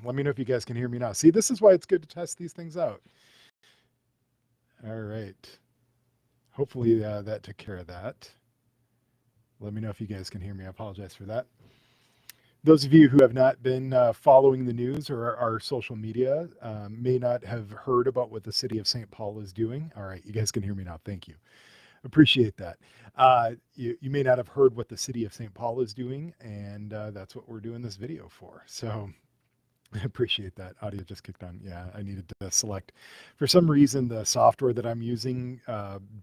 Let me know if you guys can hear me now. See, this is why it's good to test these things out. All right. Hopefully that took care of that. Let me know if you guys can hear me. I apologize for that. Those of you who have not been following the news or our social media may not have heard about what the city of St. Paul is doing. All right, you guys can hear me now. Thank you. Appreciate that. You may not have heard what the city of St. Paul is doing, and that's what we're doing this video for. So I appreciate that. Audio just kicked on. Yeah, I needed to select. For some reason, the software that I'm using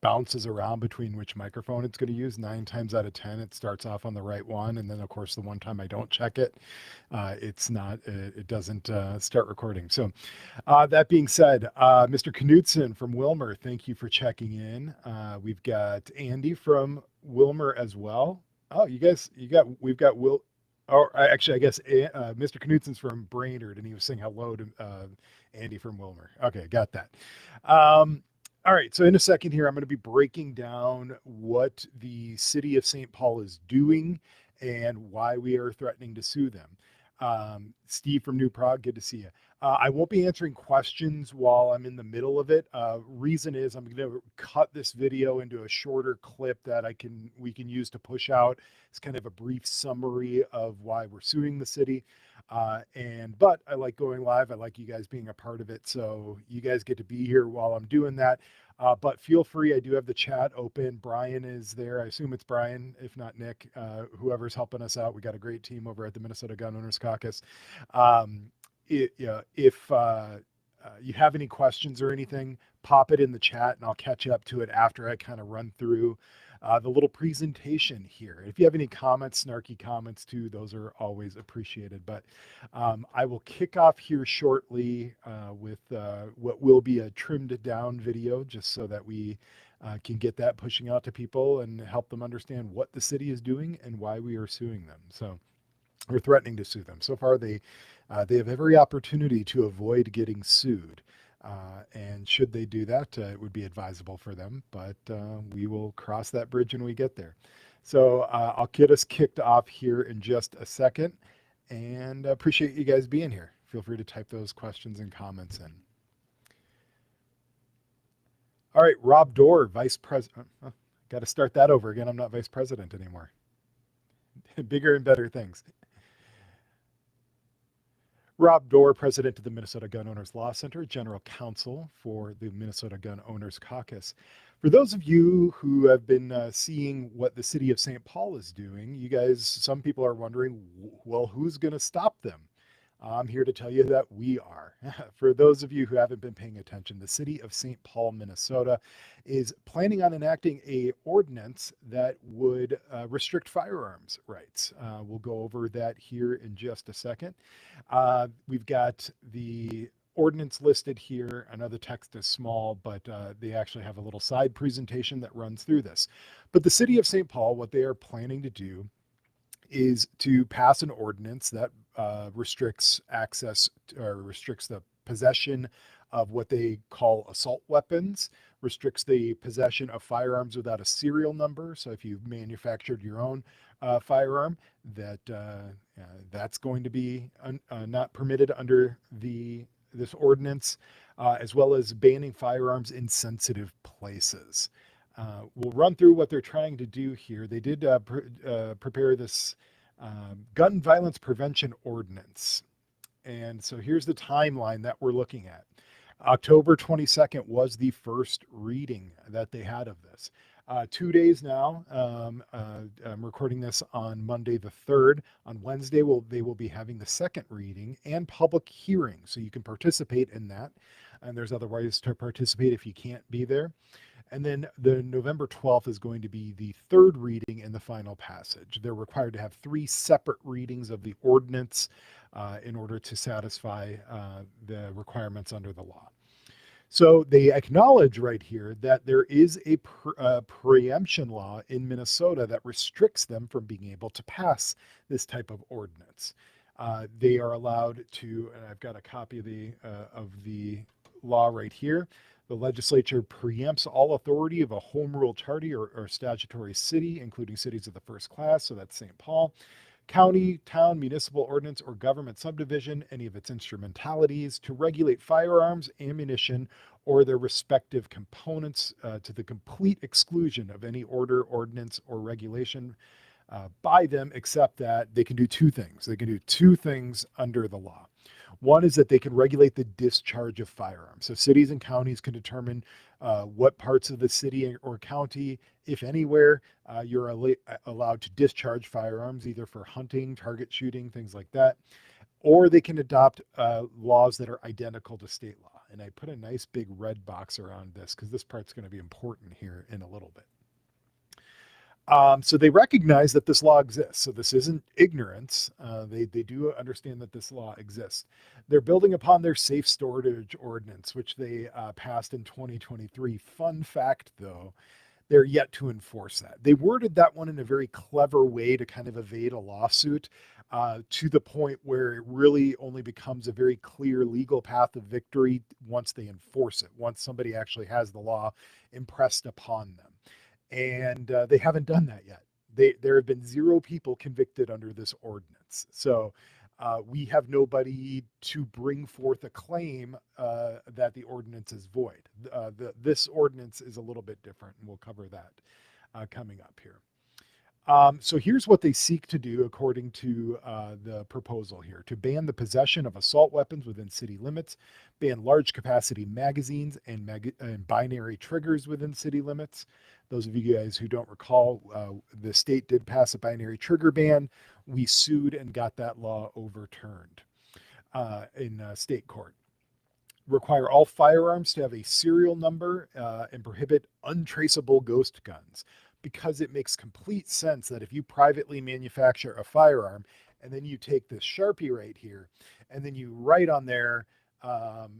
bounces around between which microphone it's going to use. 9 times out of 10, it starts off on the right one, and then of course the one time I don't check it, it's not. It doesn't start recording. So, that being said, Mr. Knudsen from Wilmer, thank you for checking in. We've got Andy from Wilmer as well. Oh, we've got Will. Oh, actually, I guess Mr. Knudsen's from Brainerd, and he was saying hello to Andy from Wilmer. Okay, got that. All right, so in a second here, I'm going to be breaking down what the city of St. Paul is doing and why we are threatening to sue them. Steve from New Prague, good to see you. I won't be answering questions while I'm in the middle of it. Reason is I'm going to cut this video into a shorter clip that we can use to push out. It's kind of a brief summary of why we're suing the city. But I like going live. I like you guys being a part of it. So you guys get to be here while I'm doing that. But feel free. I do have the chat open. Brian is there. I assume it's Brian, if not Nick, whoever's helping us out. We got a great team over at the Minnesota Gun Owners Caucus. If you have any questions or anything, pop it in the chat and I'll catch up to it after I kind of run through the little presentation here. If you have any comments, snarky comments too, those are always appreciated. But I will kick off here shortly with what will be a trimmed down video, just so that we can get that pushing out to people and help them understand what the city is doing and why we are suing them. So we're threatening to sue them. So far, they have every opportunity to avoid getting sued. And should they do that, it would be advisable for them, but we will cross that bridge when we get there. So I'll get us kicked off here in just a second, and appreciate you guys being here. Feel free to type those questions and comments in. All right, Rob Dorr, Vice President. Oh, got to start that over again. I'm not Vice President anymore. Bigger and better things. Rob Dorr, President of the Minnesota Gun Owners Law Center, General Counsel for the Minnesota Gun Owners Caucus. For those of you who have been seeing what the city of St. Paul is doing, you guys, some people are wondering, well, who's going to stop them? I'm here to tell you that we are. For those of you who haven't been paying attention, the city of St. Paul, Minnesota is planning on enacting an ordinance that would restrict firearms rights. We'll go over that here in just a second. We've got the ordinance listed here. I know the text is small, but they actually have a little side presentation that runs through this. But the city of St. Paul, what they are planning to do is to pass an ordinance that restricts access or restricts the possession of what they call assault weapons, restricts the possession of firearms without a serial number. So if you've manufactured your own firearm, that's going to be not permitted under this ordinance, as well as banning firearms in sensitive places. We'll run through what they're trying to do here. They did prepare this gun violence prevention ordinance. And so here's the timeline that we're looking at. October 22nd was the first reading that they had of this. 2 days now. I'm recording this on Monday the 3rd. On Wednesday, they will be having the second reading and public hearing, so you can participate in that. And there's other ways to participate if you can't be there. And then the November 12th is going to be the third reading and the final passage. They're required to have 3 separate readings of the ordinance in order to satisfy the requirements under the law. So they acknowledge right here that there is a preemption law in Minnesota that restricts them from being able to pass this type of ordinance. They are allowed to, and I've got a copy of the law right here. The legislature preempts all authority of a home rule charter or statutory city, including cities of the first class, so that's St. Paul, county, town, municipal ordinance, or government subdivision, any of its instrumentalities, to regulate firearms, ammunition, or their respective components to the complete exclusion of any order, ordinance, or regulation by them, except that they can do two things. They can do two things under the law. One is that they can regulate the discharge of firearms. So cities and counties can determine what parts of the city or county, if anywhere, you're allowed to discharge firearms, either for hunting, target shooting, things like that, or they can adopt laws that are identical to state law. And I put a nice big red box around this because this part's going to be important here in a little bit. So they recognize that this law exists. So this isn't ignorance. They do understand that this law exists. They're building upon their safe storage ordinance, which they passed in 2023. Fun fact, though, they're yet to enforce that. They worded that one in a very clever way to kind of evade a lawsuit to the point where it really only becomes a very clear legal path of victory once they enforce it, once somebody actually has the law impressed upon them. And they haven't done that yet. There have been 0 people convicted under this ordinance. So we have nobody to bring forth a claim that the ordinance is void. This ordinance is a little bit different, and we'll cover that coming up here. So here's what they seek to do according to the proposal here: to ban the possession of assault weapons within city limits, ban large capacity magazines and binary triggers within city limits. Those of you guys who don't recall, the state did pass a binary trigger ban. We sued and got that law overturned in state court. Require all firearms to have a serial number and prohibit untraceable ghost guns, because it makes complete sense that if you privately manufacture a firearm and then you take this Sharpie right here and then you write on there FUNFA,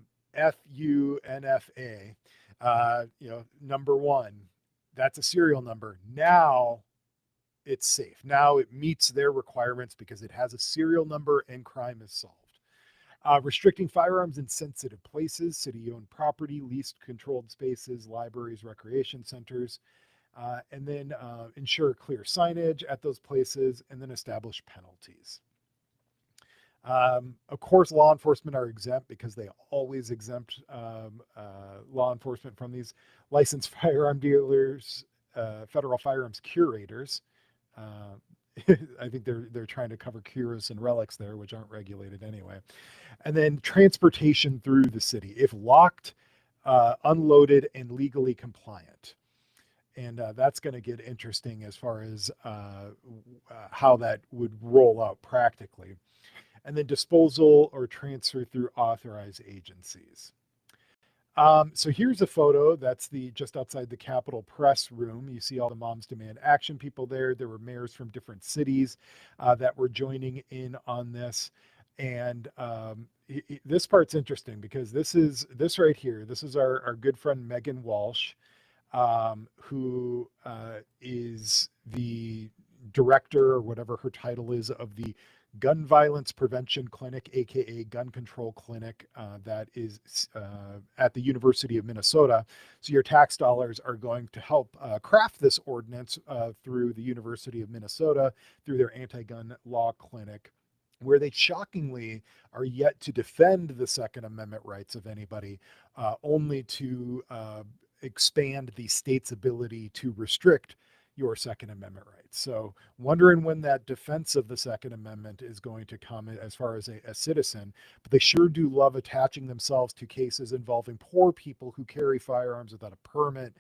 number 1, that's a serial number. Now it's safe. Now it meets their requirements because it has a serial number and crime is solved. Restricting firearms in sensitive places, city-owned property, leased controlled spaces, libraries, recreation centers, and then ensure clear signage at those places, and then establish penalties. Of course, law enforcement are exempt because they always exempt law enforcement from these. Licensed firearm dealers, federal firearms curators. I think they're trying to cover curas and relics there, which aren't regulated anyway. And then transportation through the city, if locked, unloaded, and legally compliant. And that's going to get interesting as far as how that would roll out practically. And then disposal or transfer through authorized agencies. So here's a photo. That's just outside the Capitol press room. You see all the Moms Demand Action people there. There were mayors from different cities that were joining in on this. And this part's interesting because this right here. This is our good friend Megan Walsh, who is the director, or whatever her title is, of the Gun Violence Prevention Clinic, aka Gun Control Clinic, that is at the University of Minnesota. So your tax dollars are going to help craft this ordinance through the University of Minnesota, through their anti-gun law clinic, where they shockingly are yet to defend the Second Amendment rights of anybody, only to expand the state's ability to restrict your Second Amendment rights. So wondering when that defense of the Second Amendment is going to come as far as a citizen, but they sure do love attaching themselves to cases involving poor people who carry firearms without a permit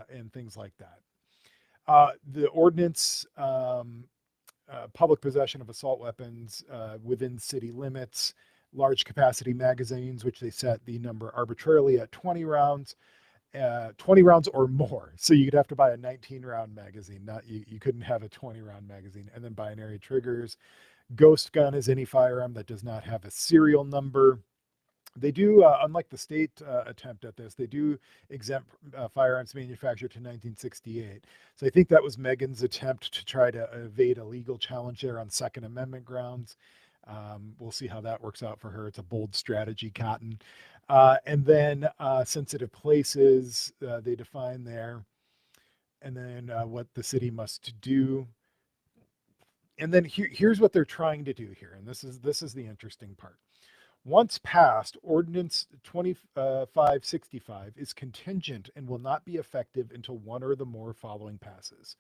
and things like that. The ordinance, public possession of assault weapons within city limits, large capacity magazines, which they set the number arbitrarily at 20 rounds. 20 rounds or more. So you'd have to buy a 19-round magazine. You couldn't have a 20-round magazine. And then binary triggers. Ghost gun is any firearm that does not have a serial number. They do, unlike the state attempt at this, they do exempt firearms manufactured to 1968. So I think that was Megan's attempt to try to evade a legal challenge there on Second Amendment grounds. We'll see how that works out for her. It's a bold strategy, Cotton. And then sensitive places, they define there. And then what the city must do. And then here's what they're trying to do here, and this is the interesting part. Once passed, Ordinance 2565 is contingent and will not be effective until one or the more following passes: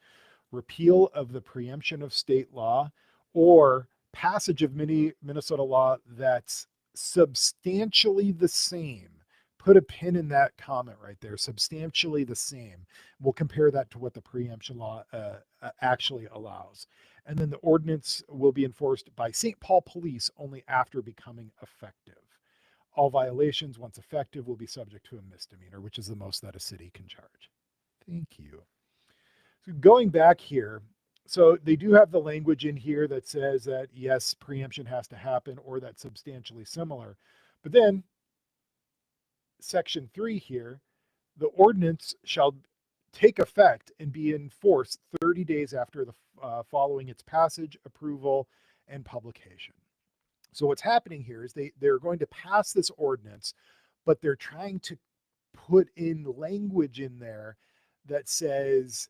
repeal of the preemption of state law, or passage of Minnesota law that's substantially the same. Put a pin in that comment right there. Substantially the same. We'll compare that to what the preemption law actually allows. And then the ordinance will be enforced by St. Paul police only after becoming effective. All violations, once effective, will be subject to a misdemeanor, which is the most that a city can charge. Thank you. So going back here, so they do have the language in here that says that yes, preemption has to happen or that's substantially similar. But then section 3 here, the ordinance shall take effect and be enforced 30 days after the following its passage, approval, and publication. So what's happening here is they're going to pass this ordinance, but they're trying to put in language in there that says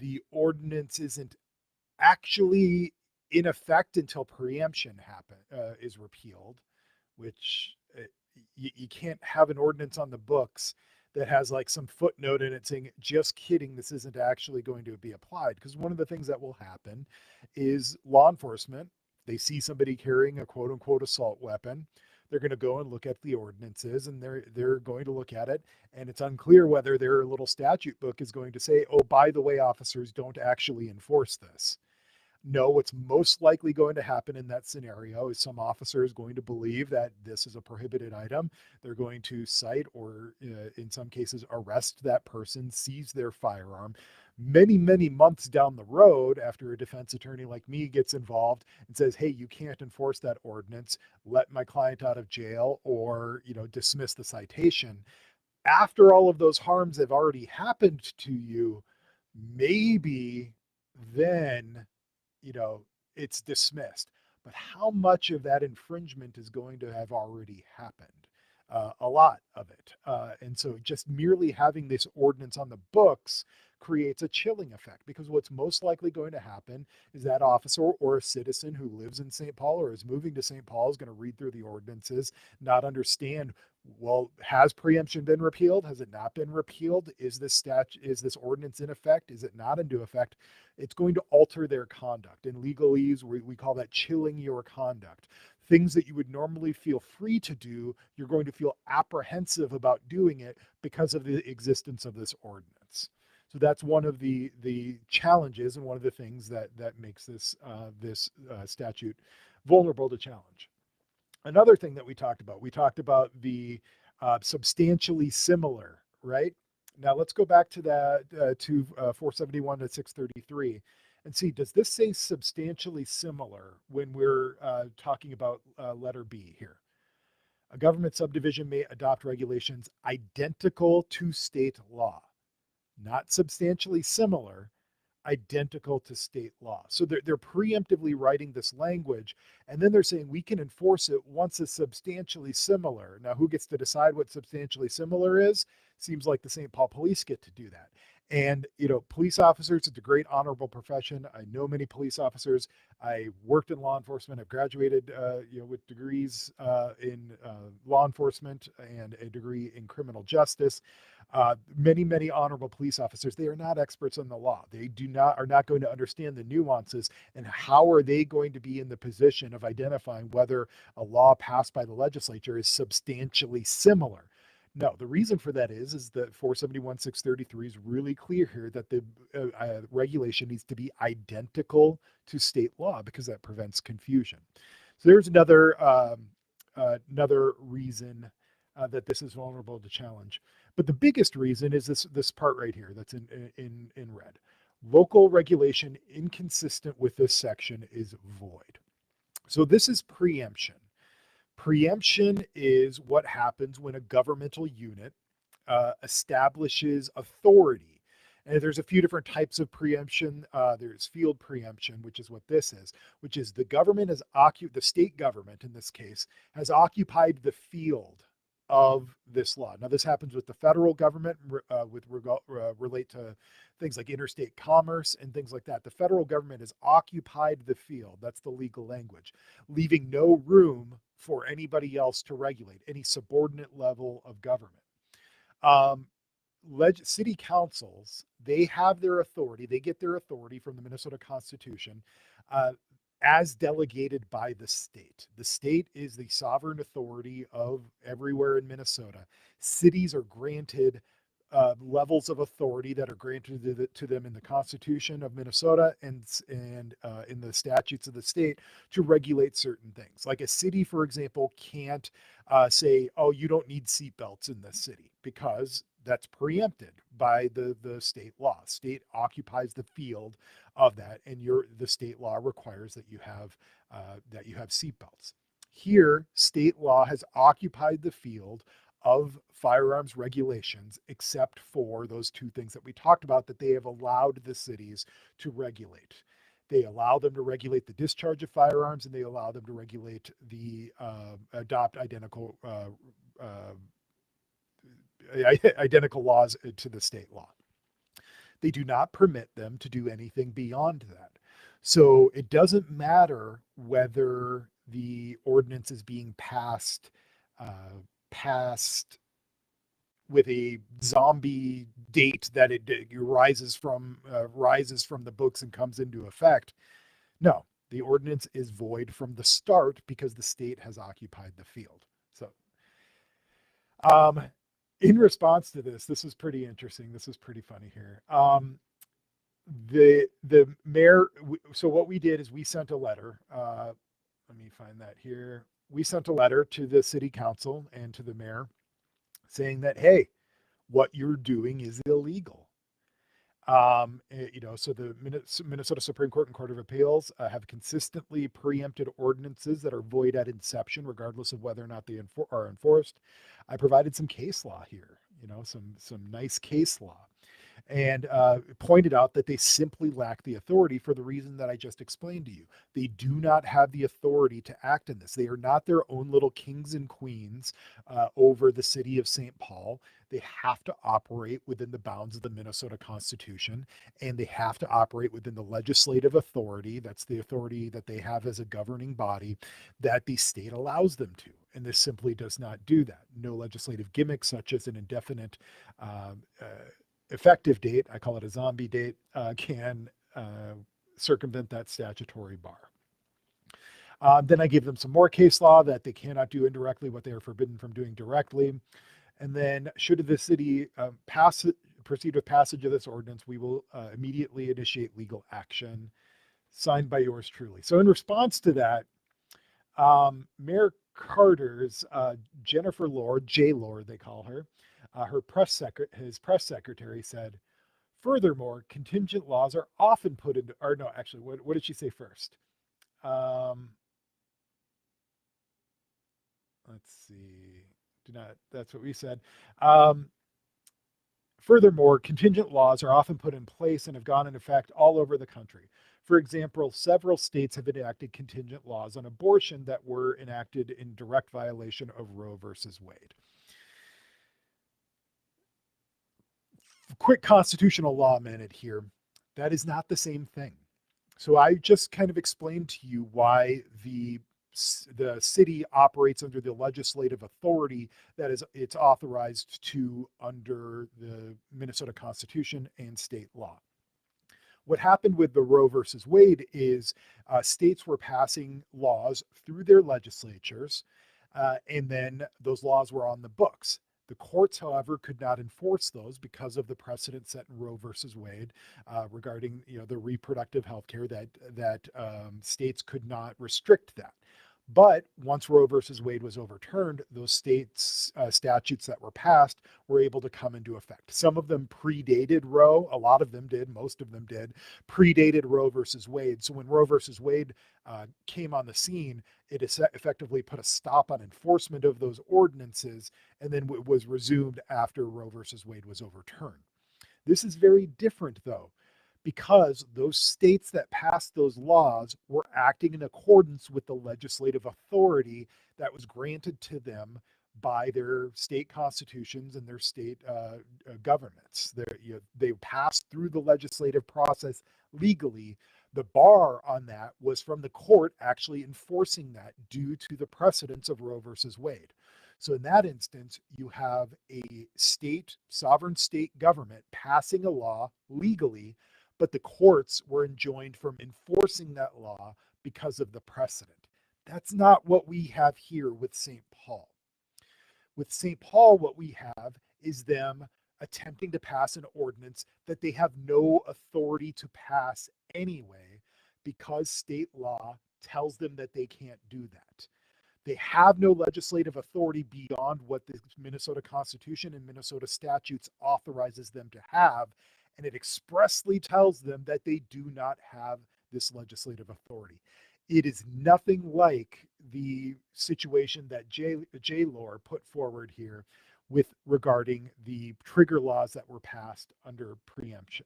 the ordinance isn't actually in effect until preemption is repealed, which you can't have an ordinance on the books that has like some footnote in it saying, just kidding, this isn't actually going to be applied. Because one of the things that will happen is law enforcement, they see somebody carrying a quote unquote assault weapon, they're going to go and look at the ordinances, and they're going to look at it, and it's unclear whether their little statute book is going to say, oh, by the way, officers, don't actually enforce this. No, what's most likely going to happen in that scenario is some officer is going to believe that this is a prohibited item. They're going to cite or in some cases arrest that person, seize their firearm. Many, many months down the road, after a defense attorney like me gets involved and says, hey, you can't enforce that ordinance, let my client out of jail, or dismiss the citation. After all of those harms have already happened to you, maybe then it's dismissed. But how much of that infringement is going to have already happened? A lot of it. And so just merely having this ordinance on the books creates a chilling effect, because what's most likely going to happen is that officer or a citizen who lives in St. Paul or is moving to St. Paul is going to read through the ordinances, not understand, well, has preemption been repealed? Has it not been repealed? Is this ordinance in effect? Is it not into effect? It's going to alter their conduct. In legalese, we call that chilling your conduct. Things that you would normally feel free to do, you're going to feel apprehensive about doing it because of the existence of this ordinance. So that's one of the challenges, and one of the things that makes this statute vulnerable to challenge. Another thing that we talked about the substantially similar, right? Now let's go back to that to 471 to 633 and see, does this say substantially similar when we're talking about letter B here? A government subdivision may adopt regulations identical to state law, not substantially similar, identical to state law. So they're preemptively writing this language, and then they're saying we can enforce it once it's substantially similar. Now, who gets to decide what substantially similar is? Seems like the St. Paul police get to do that. And, police officers, it's a great honorable profession. I know many police officers. I worked in law enforcement. I've graduated, with degrees in law enforcement and a degree in criminal justice. Many, many honorable police officers, they are not experts on the law. They are not going to understand the nuances, and how are they going to be in the position of identifying whether a law passed by the legislature is substantially similar. No, the reason for that is that 471-633 is really clear here that the regulation needs to be identical to state law, because that prevents confusion. So there's another reason that this is vulnerable to challenge. But the biggest reason is this part right here that's in red. Local regulation inconsistent with this section is void. So this is preemption. Preemption is what happens when a governmental unit establishes authority. And there's a few different types of preemption. There's field preemption, which is what this is, which is the government the state government in this case, has occupied the field of this law. Now, this happens with the federal government relate to things like interstate commerce and things like that. The federal government has occupied the field. That's the legal language, leaving no room for anybody else to regulate any subordinate level of government. Um, City councils, they have their authority. They get their authority from the Minnesota Constitution uh, as delegated by the state. The state is the sovereign authority of everywhere in Minnesota. Cities are granted levels of authority that are granted to them in the Constitution of Minnesota and in the statutes of the state to regulate certain things. Like a city, for example, can't say, "Oh, you don't need seatbelts in this city," because that's preempted by the state law. State occupies the field of that, and the state law requires that you have seatbelts. Here, state law has occupied the field of firearms regulations, except for those two things that we talked about that they have allowed the cities to regulate. They allow them to regulate the discharge of firearms, and they allow them to regulate adopt identical laws to the state law. They do not permit them to do anything beyond that. So it doesn't matter whether the ordinance is being passed with a zombie date that it rises from the books and comes into effect. No, the ordinance is void from the start because the state has occupied the field. So, in response to this is pretty interesting. This is pretty funny here. The mayor. So what we did is we sent a letter. Let me find that here. We sent a letter to the city council and to the mayor saying that, hey, what you're doing is illegal. So the Minnesota Supreme Court and Court of Appeals have consistently preempted ordinances that are void at inception, regardless of whether or not they are enforced. I provided some case law here, some nice case law, and pointed out that they simply lack the authority for the reason that I just explained to you. They do not have the authority to act in this. They are not their own little kings and queens over the city of St. Paul. They have to operate within the bounds of the Minnesota Constitution, and they have to operate within the legislative authority. That's the authority that they have as a governing body that the state allows them to. And this simply does not do that. No legislative gimmicks such as an indefinite effective date, I call it a zombie date, can circumvent that statutory bar. Then I gave them some more case law that they cannot do indirectly what they are forbidden from doing directly. And then should the city proceed with passage of this ordinance, we will immediately initiate legal action. Signed by yours truly. So in response to that, Mayor Carter's Jennifer Lord, J. Lord they call her, his press secretary said, furthermore, contingent laws are often put into, or no, actually, what did she say first? Let's see. That's what we said. Furthermore, contingent laws are often put in place and have gone into effect all over the country. For example, several states have enacted contingent laws on abortion that were enacted in direct violation of Roe versus Wade. Quick constitutional law minute here. That is not the same thing. So I just kind of explained to you why the city operates under the legislative authority that it's authorized to under the Minnesota Constitution and state law. What happened with the Roe versus Wade is states were passing laws through their legislatures, and then those laws were on the books. The courts, however, could not enforce those because of the precedent set in Roe versus Wade regarding the reproductive health care that states could not restrict that. But once Roe versus Wade was overturned, those states' statutes that were passed were able to come into effect. Some of them predated Roe. A lot of them did. Most of them did. Predated Roe versus Wade. So when Roe versus Wade came on the scene, it effectively put a stop on enforcement of those ordinances, and then it was resumed after Roe versus Wade was overturned. This is very different, though, because those states that passed those laws were acting in accordance with the legislative authority that was granted to them by their state constitutions and their state governments. They passed through the legislative process legally. The bar on that was from the court actually enforcing that due to the precedence of Roe versus Wade. So in that instance, you have a sovereign state government passing a law legally, but the courts were enjoined from enforcing that law because of the precedent. That's not what we have here with St. Paul. With St. Paul, what we have is them attempting to pass an ordinance that they have no authority to pass anyway, because state law tells them that they can't do that. They have no legislative authority beyond what the Minnesota Constitution and Minnesota statutes authorizes them to have, and it expressly tells them that they do not have this legislative authority. It is nothing like the situation that J. Lore put forward here with regarding the trigger laws that were passed under preemption.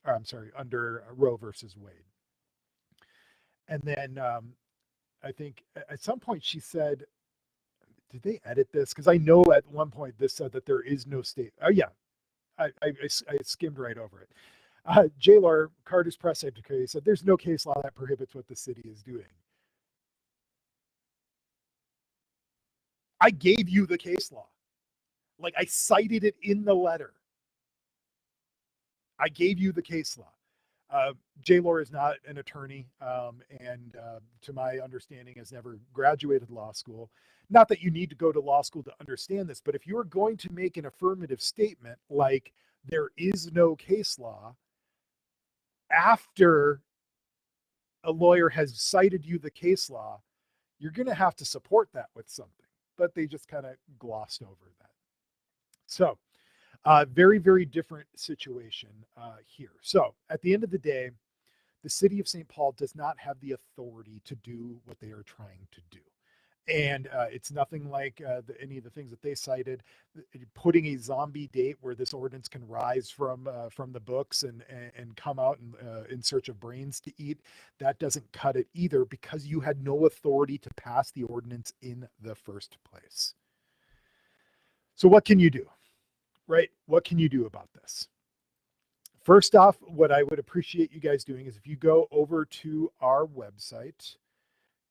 Under Roe versus Wade. And then I think at some point she said, did they edit this? Because I know at one point this said that there is no state. Oh yeah, I skimmed right over it. J. Lore, Carter's press secretary, said there's no case law that prohibits what the city is doing. I gave you the case law. Like, I cited it in the letter. I gave you the case law. J. Lore is not an attorney, and to my understanding has never graduated law school. Not that you need to go to law school to understand this, but if you're going to make an affirmative statement like there is no case law after a lawyer has cited you the case law, you're going to have to support that with something. But they just kind of glossed over that. So very, very different situation here. So at the end of the day, the city of St. Paul does not have the authority to do what they are trying to do. And it's nothing like any of the things that they cited. Putting a zombie date where this ordinance can rise from the books and come out in search of brains to eat, that doesn't cut it either, because you had no authority to pass the ordinance in the first place. So what can you do, right? What can you do about this? First off, what I would appreciate you guys doing is if you go over to our website,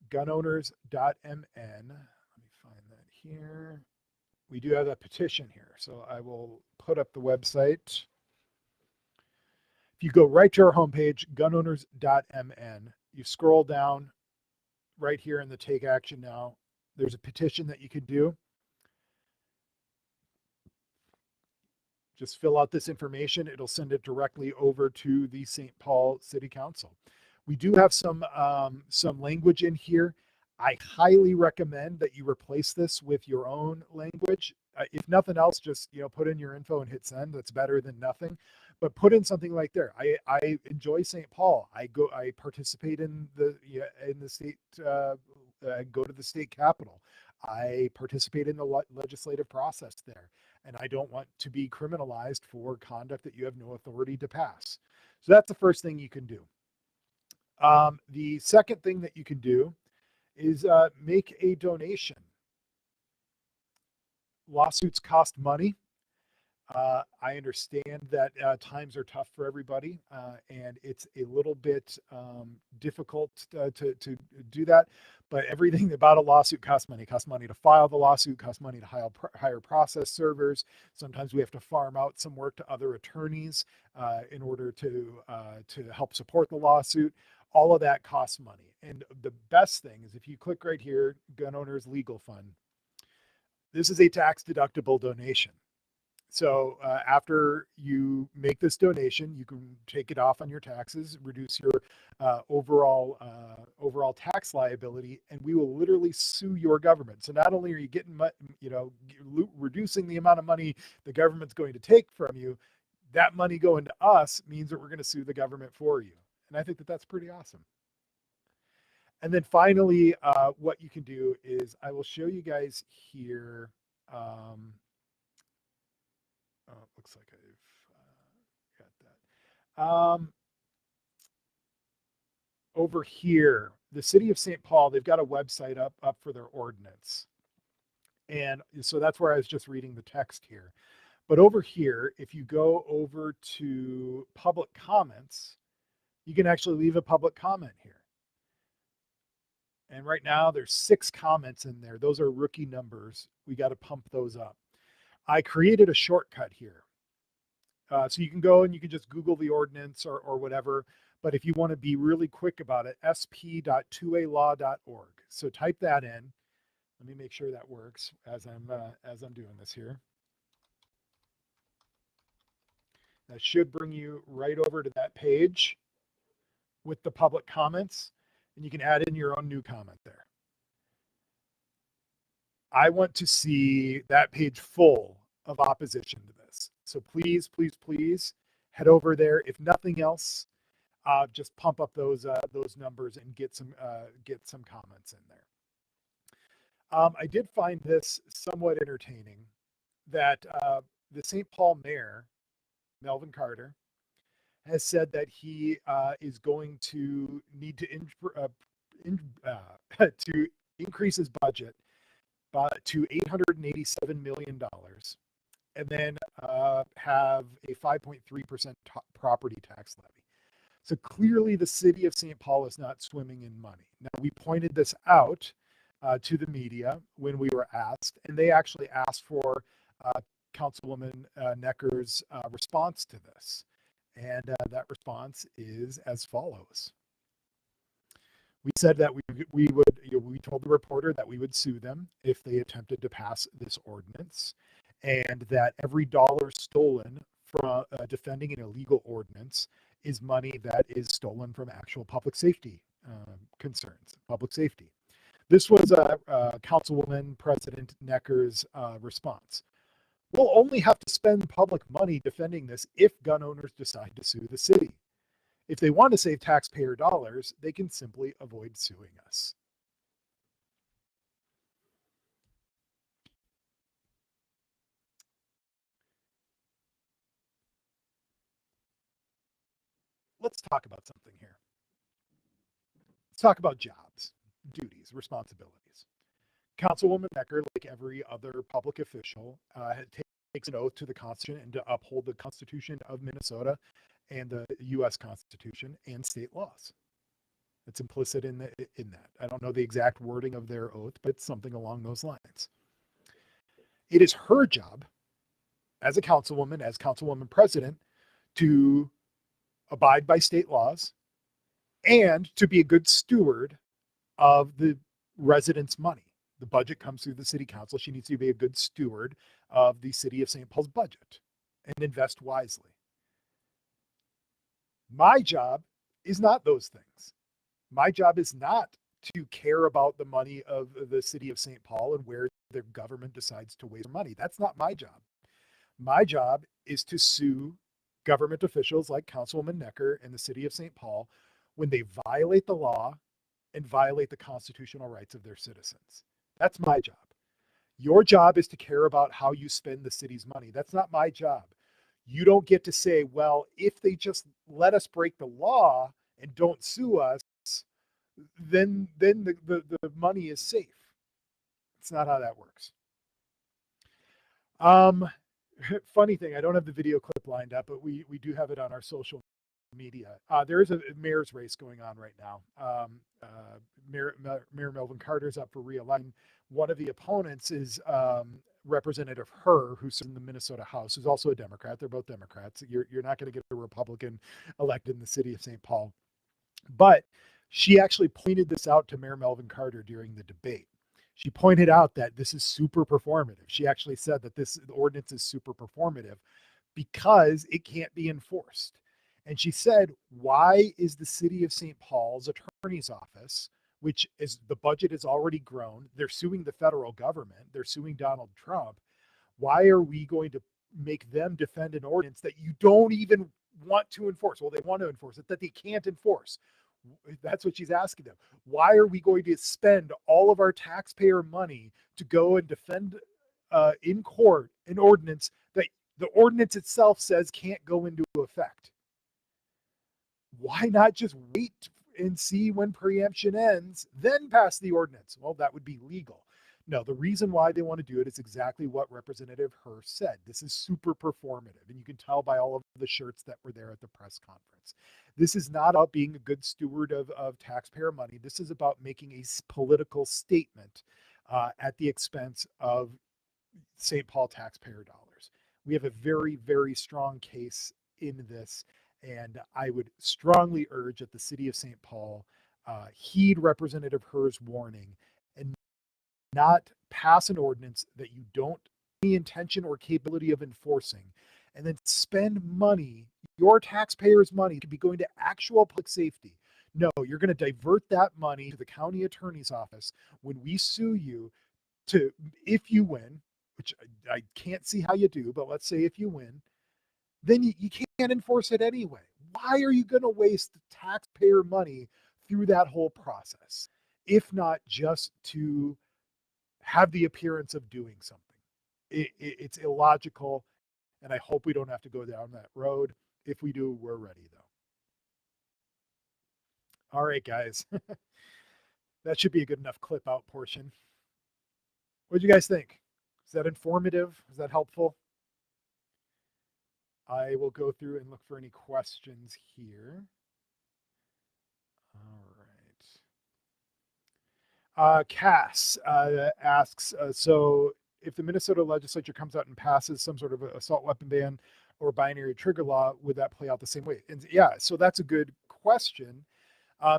gunowners.mn. Let me find that here. We do have a petition here, so I will put up the website. If you go right to our homepage, gunowners.mn, you scroll down right here in the Take Action Now. There's a petition that you could do. Just fill out this information. It'll send it directly over to the St. Paul City Council. We do have some language in here. I highly recommend that you replace this with your own language. If nothing else, just put in your info and hit send. That's better than nothing. But put in something like there. I enjoy St. Paul. I participate in the state. I go to the state capitol. I participate in the legislative process there, and I don't want to be criminalized for conduct that you have no authority to pass. So that's the first thing you can do. The second thing that you can do is make a donation. Lawsuits cost money. I understand that times are tough for everybody, and it's a little bit difficult to do that. But everything about a lawsuit costs money. It costs money to file the lawsuit, costs money to hire process servers. Sometimes we have to farm out some work to other attorneys in order to help support the lawsuit. All of that costs money. And the best thing is if you click right here, Gun Owners Legal Fund, this is a tax deductible donation. So after you make this donation, you can take it off on your taxes, reduce your overall tax liability, and we will literally sue your government. So not only are you getting, reducing the amount of money the government's going to take from you, that money going to us means that we're going to sue the government for you. And I think that that's pretty awesome. And then finally, what you can do is I will show you guys here. It looks like I've got that. Over here, the city of St. Paul, they've got a website up for their ordinance. And so that's where I was just reading the text here. But over here, if you go over to public comments, you can actually leave a public comment here. And right now there's 6 comments in there. Those are rookie numbers. We got to pump those up. I created a shortcut here. So you can go and you can just Google the ordinance or whatever. But if you want to be really quick about it, sp.2alaw.org. So type that in. Let me make sure that works as I'm doing this here. That should bring you right over to that page with the public comments, and you can add in your own new comment there. I want to see that page full of opposition to this. So please, please, please head over there. If nothing else, just pump up those numbers and get some comments in there. I did find this somewhat entertaining that the St. Paul mayor, Melvin Carter, has said that he is going to need to to increase his budget to $887 million, and then have a 5.3% property tax levy. So clearly the city of St. Paul is not swimming in money. Now, we pointed this out to the media when we were asked, and they actually asked for Councilwoman Necker's response to this. And that response is as follows. We said that we told the reporter that we would sue them if they attempted to pass this ordinance, and that every dollar stolen from defending an illegal ordinance is money that is stolen from actual public safety concerns, public safety. This was Councilwoman President Necker's response. We'll only have to spend public money defending this if gun owners decide to sue the city. If they want to save taxpayer dollars, they can simply avoid suing us. Let's talk about something here. Let's talk about jobs, duties, responsibilities. Councilwoman Necker, like every other public official, takes an oath to the Constitution and to uphold the Constitution of Minnesota and the U.S. Constitution and state laws. It's implicit in that. I don't know the exact wording of their oath, but it's something along those lines. It is her job as a councilwoman, as councilwoman president, to abide by state laws and to be a good steward of the residents' money. The budget comes through the city council. She needs to be a good steward of the city of St. Paul's budget and invest wisely. My job is not those things. My job is not to care about the money of the city of St. Paul and where the government decides to waste money. That's not my job. My job is to sue government officials like Councilwoman Necker and the city of St. Paul when they violate the law and violate the constitutional rights of their citizens. That's my job. Your job is to care about how you spend the city's money. That's not my job. You don't get to say, well, if they just let us break the law and don't sue us, then the money is safe. It's not how that works. Funny thing, I don't have the video clip lined up, but we do have it on our social media. There is a mayor's race going on right now. Mayor Melvin Carter's up for re-election. One of the opponents is Representative Herr, who's in the Minnesota House, who's also a Democrat. They're both Democrats. You're not going to get a Republican elected in the city of St. Paul. But she actually pointed this out to Mayor Melvin Carter during the debate. She pointed out that this is super performative. She actually said that the ordinance is super performative because it can't be enforced. And she said, why is the city of St. Paul's attorney's office, which is the budget has already grown, they're suing the federal government, they're suing Donald Trump. Why are we going to make them defend an ordinance that you don't even want to enforce? Well, they want to enforce it, that they can't enforce. That's what she's asking them. Why are we going to spend all of our taxpayer money to go and defend in court an ordinance that the ordinance itself says can't go into effect? Why not just wait and see when preemption ends, then pass the ordinance? Well, that would be legal. No, the reason why they want to do it is exactly what Representative Hearst said. This is super performative, and you can tell by all of the shirts that were there at the press conference. This is not about being a good steward of taxpayer money. This is about making a political statement at the expense of St. Paul taxpayer dollars. We have a very, very strong case in this, and I would strongly urge that the city of St. Paul heed Representative Herz's warning and not pass an ordinance that you don't have any intention or capability of enforcing, and then spend money, your taxpayers' money, to be going to actual public safety. No, you're going to divert that money to the county attorney's office when we sue you to, if you win, which I can't see how you do, but let's say if you win, then you can't enforce it anyway. Why are you going to waste taxpayer money through that whole process, if not just to have the appearance of doing something? It's illogical, and I hope we don't have to go down that road. If we do, we're ready, though. All right, guys. That should be a good enough clip out portion. What do you guys think? Is that informative? Is that helpful? I will go through and look for any questions here. All right. Cass asks, so if the Minnesota legislature comes out and passes some sort of assault weapon ban or binary trigger law, would that play out the same way? And yeah, so that's a good question,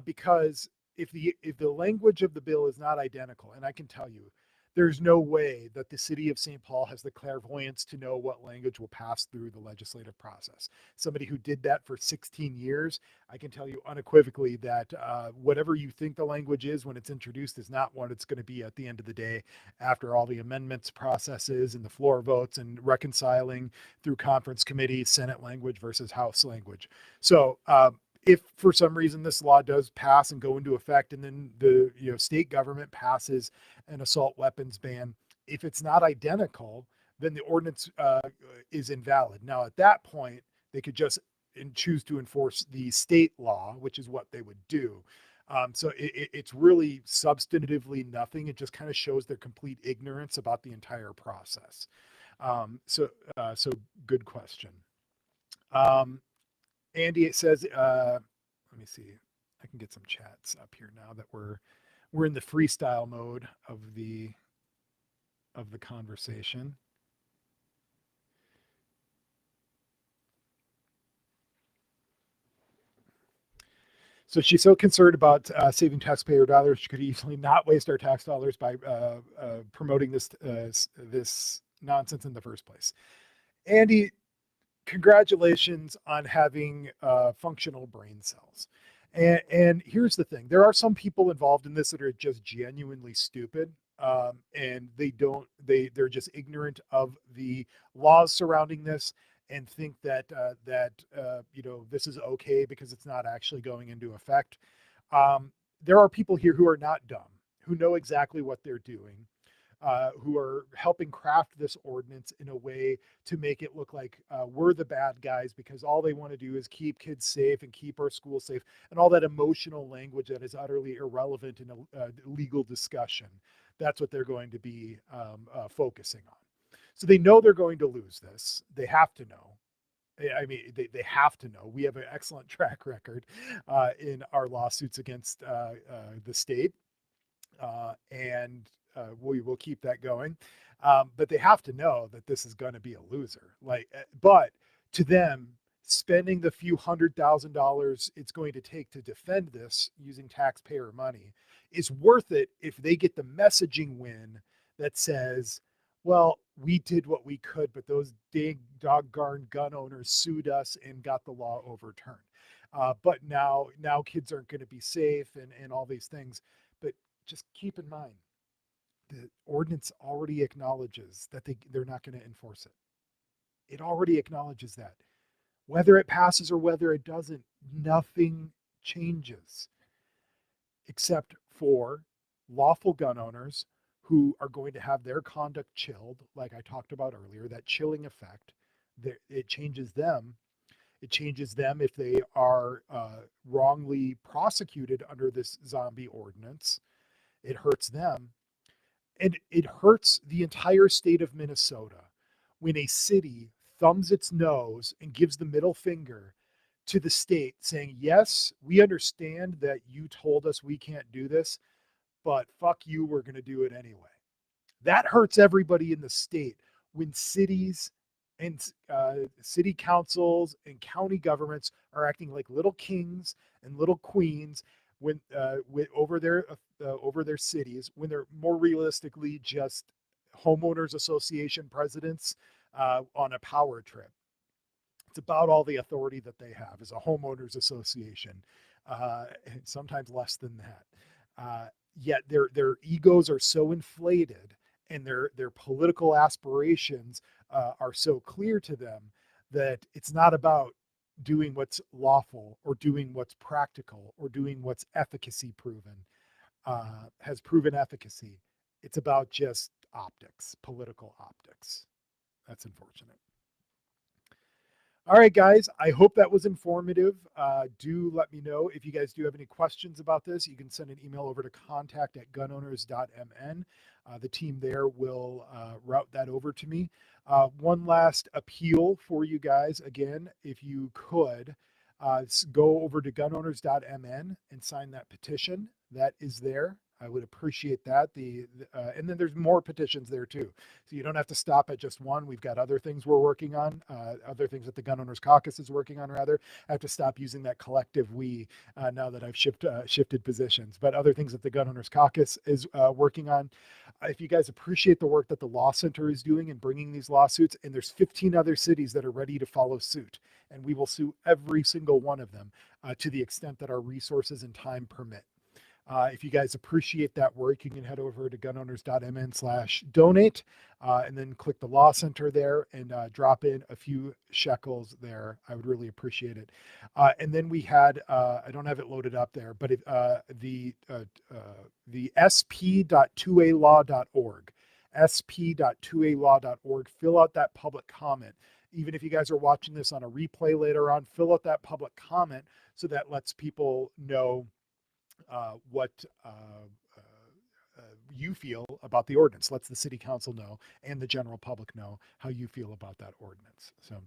because if the language of the bill is not identical, and I can tell you, there's no way that the city of St. Paul has the clairvoyance to know what language will pass through the legislative process. Somebody who did that for 16 years, I can tell you unequivocally that whatever you think the language is when it's introduced is not what it's going to be at the end of the day, after all the amendments processes and the floor votes and reconciling through conference committee, Senate language versus House language. So if for some reason this law does pass and go into effect, and then the state government passes an assault weapons ban, if it's not identical, then the ordinance is invalid. Now, at that point, they could just choose to enforce the state law, which is what they would do. So it's really substantively nothing. It just kind of shows their complete ignorance about the entire process. So good question. Andy, it says, let me see, I can get some chats up here now that we're in the freestyle mode of the conversation. So she's so concerned about saving taxpayer dollars, she could easily not waste our tax dollars by promoting this nonsense in the first place. Andy, congratulations on having functional brain cells. And here's the thing: there are some people involved in this that are just genuinely stupid, and they're just ignorant of the laws surrounding this, and think that this is okay because it's not actually going into effect. There are people here who are not dumb, who know exactly what they're doing, who are helping craft this ordinance in a way to make it look like we're the bad guys because all they want to do is keep kids safe and keep our schools safe, and all that emotional language that is utterly irrelevant in a legal discussion. That's what they're going to be focusing on. So they know they're going to lose this. They have to know. I mean, they have to know. We have an excellent track record in our lawsuits against the state, and we will keep that going. But they have to know that this is going to be a loser. But to them, spending the few $100,000 it's going to take to defend this using taxpayer money is worth it if they get the messaging win that says, well, we did what we could, but those dang doggone gun owners sued us and got the law overturned. But now kids aren't going to be safe and all these things. But just keep in mind, the ordinance already acknowledges that they're not going to enforce it. It already acknowledges that. Whether it passes or whether it doesn't, nothing changes except for lawful gun owners who are going to have their conduct chilled, like I talked about earlier, that chilling effect. It changes them. It changes them if they are wrongly prosecuted under this zombie ordinance. It hurts them. And it hurts the entire state of Minnesota when a city thumbs its nose and gives the middle finger to the state saying, yes, we understand that you told us we can't do this, but fuck you, we're going to do it anyway. That hurts everybody in the state when cities and city councils and county governments are acting like little kings and little queens when over their cities, when they're more realistically just homeowners association presidents on a power trip. It's about all the authority that they have as a homeowners association, and sometimes less than that. Yet their egos are so inflated, and their political aspirations are so clear to them that it's not about doing what's lawful or doing what's practical or doing what's efficacy proven, has proven efficacy. It's about just optics, political optics. That's unfortunate. All right, guys, I hope that was informative. Do let me know if you guys do have any questions about this. You can send an email over to contact@gunowners.mn. The team there will route that over to me. One last appeal for you guys. Again, if you could go over to gunowners.mn and sign that petition that is there. I would appreciate that. And then there's more petitions there too. So you don't have to stop at just one. We've got other things we're working on, other things that the Gun Owners Caucus is working on, rather. I have to stop using that collective we now that I've shifted positions. But other things that the Gun Owners Caucus is working on. If you guys appreciate the work that the Law Center is doing in bringing these lawsuits, and there's 15 other cities that are ready to follow suit, and we will sue every single one of them to the extent that our resources and time permit. If you guys appreciate that work, you can head over to gunowners.mn/donate and then click the Law Center there and drop in a few shekels there. I would really appreciate it. And then we had, I don't have it loaded up there, but the sp.2alaw.org, sp.2alaw.org, fill out that public comment. Even if you guys are watching this on a replay later on, fill out that public comment so that lets people know what you feel about the ordinance. Lets the city council know and the general public know how you feel about that ordinance. So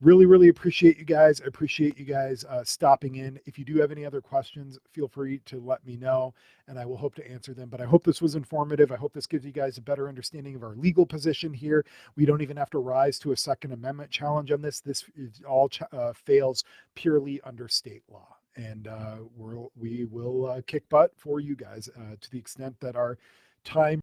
really, really appreciate you guys. I appreciate you guys stopping in. If you do have any other questions, feel free to let me know and I will hope to answer them. But I hope this was informative. I hope this gives you guys a better understanding of our legal position here. We don't even have to rise to a Second Amendment challenge on this. This all fails purely under state law. And we will kick butt for you guys to the extent that our time